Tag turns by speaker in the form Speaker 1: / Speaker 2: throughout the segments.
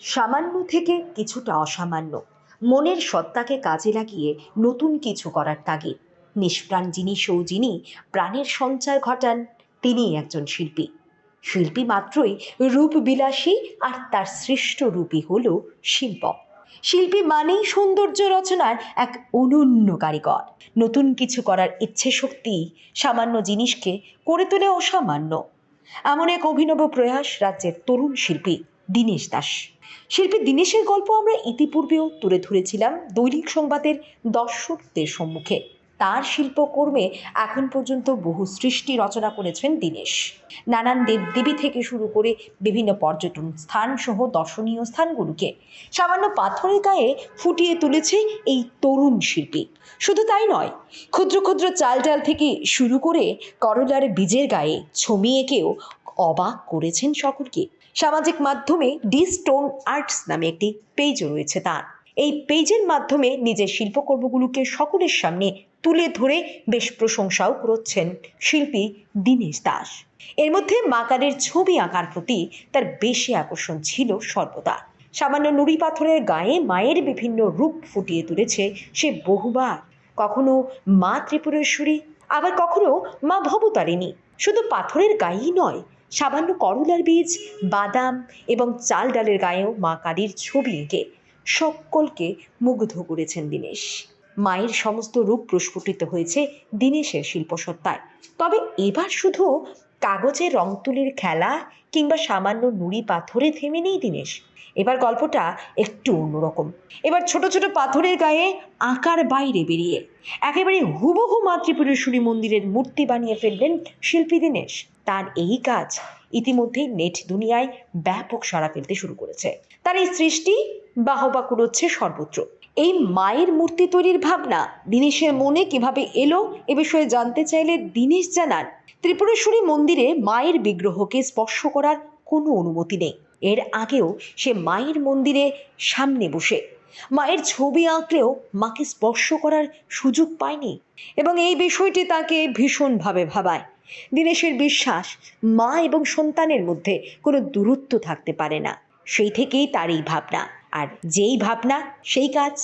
Speaker 1: সামান্য থেকে কিছুটা অসামান্য মনের সত্তাকে কাজে লাগিয়ে নতুন কিছু করার তাগিদ নিষ্প্রাণ জিনিসও যিনি প্রাণের সঞ্চার ঘটান তিনি একজন শিল্পী। শিল্পী মাত্রই রূপবিলাসী, আর তার সৃষ্ট রূপই হল শিল্প। শিল্পী মানেই সৌন্দর্য রচনার এক অনন্য কারিগর। নতুন কিছু করার ইচ্ছে শক্তি সামান্য জিনিসকে করে তোলে অসামান্য। এমন এক অভিনব প্রয়াস রাজ্যের তরুণ শিল্পী দীনেশ দাস। শিল্পী দীনেশের গল্প আমরা ইতিপূর্বেও তুলে ধরেছিলাম দৈনিক সংবাদের দর্শকদের সম্মুখে। তার শিল্পকর্মে এখন পর্যন্ত বহু সৃষ্টি রচনা করেছেন দীনেশ। নানান দেবদেবী থেকে শুরু করে বিভিন্ন পর্যটন স্থান সহ দর্শনীয় স্থানগুলোকে সামান্য পাথরের গায়ে ফুটিয়ে তুলেছে এই তরুণ শিল্পী। শুধু তাই নয়, ক্ষুদ্র ক্ষুদ্র চাল ডাল থেকে শুরু করে করলার বীজের গায়ে ছবি এঁকেও অবাক করেছেন সকলকে। সামাজিক মাধ্যমে ডি স্টোন আর্টস নামে একটি পেজও রয়েছে তার। এই পেজের মাধ্যমে নিজের শিল্পকর্মগুলোকে সকলের সামনে তুলে ধরে বেশ প্রশংসাও করছেন শিল্পী দীনেশ দাস। এর মধ্যে মা কালীর ছবি আঁকার প্রতি তার বেশি আকর্ষণ ছিল সর্বদা। সামান্য নুড়ি পাথরের গায়ে মায়ের বিভিন্ন রূপ ফুটিয়ে তুলেছে সে বহুবার। কখনো মা ত্রিপুরেশ্বরী, আবার কখনো মা ভবতারিণী। শুধু পাথরের গায়েই নয়, সামান্য করলার বীজ, বাদাম এবং চাল ডালের গায়েও মা কালীর ছবি এঁকে সকলকে মুগ্ধ করেছেন দীনেশ। মায়ের সমস্ত রূপ প্রস্ফুটিত হয়েছে দীনেশের শিল্পসত্তায়। তবে এবার শুধু কাগজে রং তুলির খেলা কিংবা সামান্য নুড়ি পাথরে থেমে নেই দীনেশ। এবার গল্পটা একটু অন্যরকম। এবার ছোট ছোট পাথরের গায়ে আঁকার বাইরে বেরিয়ে একেবারে হুবহু মা ত্রিপুরেশ্বরী মন্দিরের মূর্তি বানিয়ে ফেললেন শিল্পী দীনেশ। তার এই কাজ ইতিমধ্যেই নেট দুনিয়ায় ব্যাপক সাড়া ফেলতে শুরু করেছে। তার এই সৃষ্টি বাহবা কুড়োচ্ছে সর্বত্র। এই মায়ের মূর্তি তৈরির ভাবনা দীনেশের মনে কিভাবে এলো এ বিষয়ে জানতে চাইলে দীনেশ জানান, ত্রিপুরেশ্বরী মন্দিরে মায়ের বিগ্রহকে স্পর্শ করার কোনো অনুমতি নেই। এর আগেও সে মায়ের মন্দিরে সামনে বসে মায়ের ছবি আঁকলেও মাকে স্পর্শ করার সুযোগ পায়নি, এবং এই বিষয়টি তাকে ভীষণভাবে ভাবায়। দীনেশের বিশ্বাস, মা এবং সন্তানের মধ্যে কোনো দূরত্ব থাকতে পারে না। সেই থেকেই তার এই ভাবনা, আর যেই ভাবনা সেই কাজ।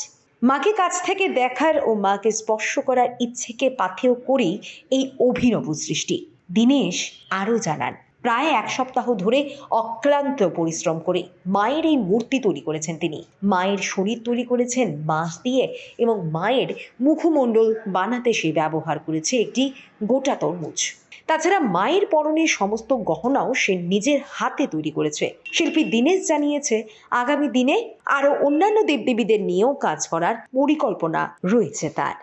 Speaker 1: মাকে কাছ থেকে দেখার ও মাকে স্পর্শ করার ইচ্ছেকে পাথেয় করেই এই অভিনব সৃষ্টি। দীনেশ আরও জানান, প্রায় এক সপ্তাহ ধরে অক্লান্ত পরিশ্রম করে মায়ের এই মূর্তি তৈরি করেছেন তিনি। মায়ের শরীর তৈরি করেছেন বাঁশ দিয়ে, এবং মায়ের মুখমণ্ডল বানাতে সে ব্যবহার করেছে একটি গোটা তরমুজ। তাছাড়া মায়ের পরনের সমস্ত গহনাও সে নিজের হাতে তৈরি করেছে। শিল্পী দীনেশ জানিয়েছে, আগামী দিনে আরও অন্যান্য দেবদেবীদের নিয়েও কাজ করার পরিকল্পনা রয়েছে তার।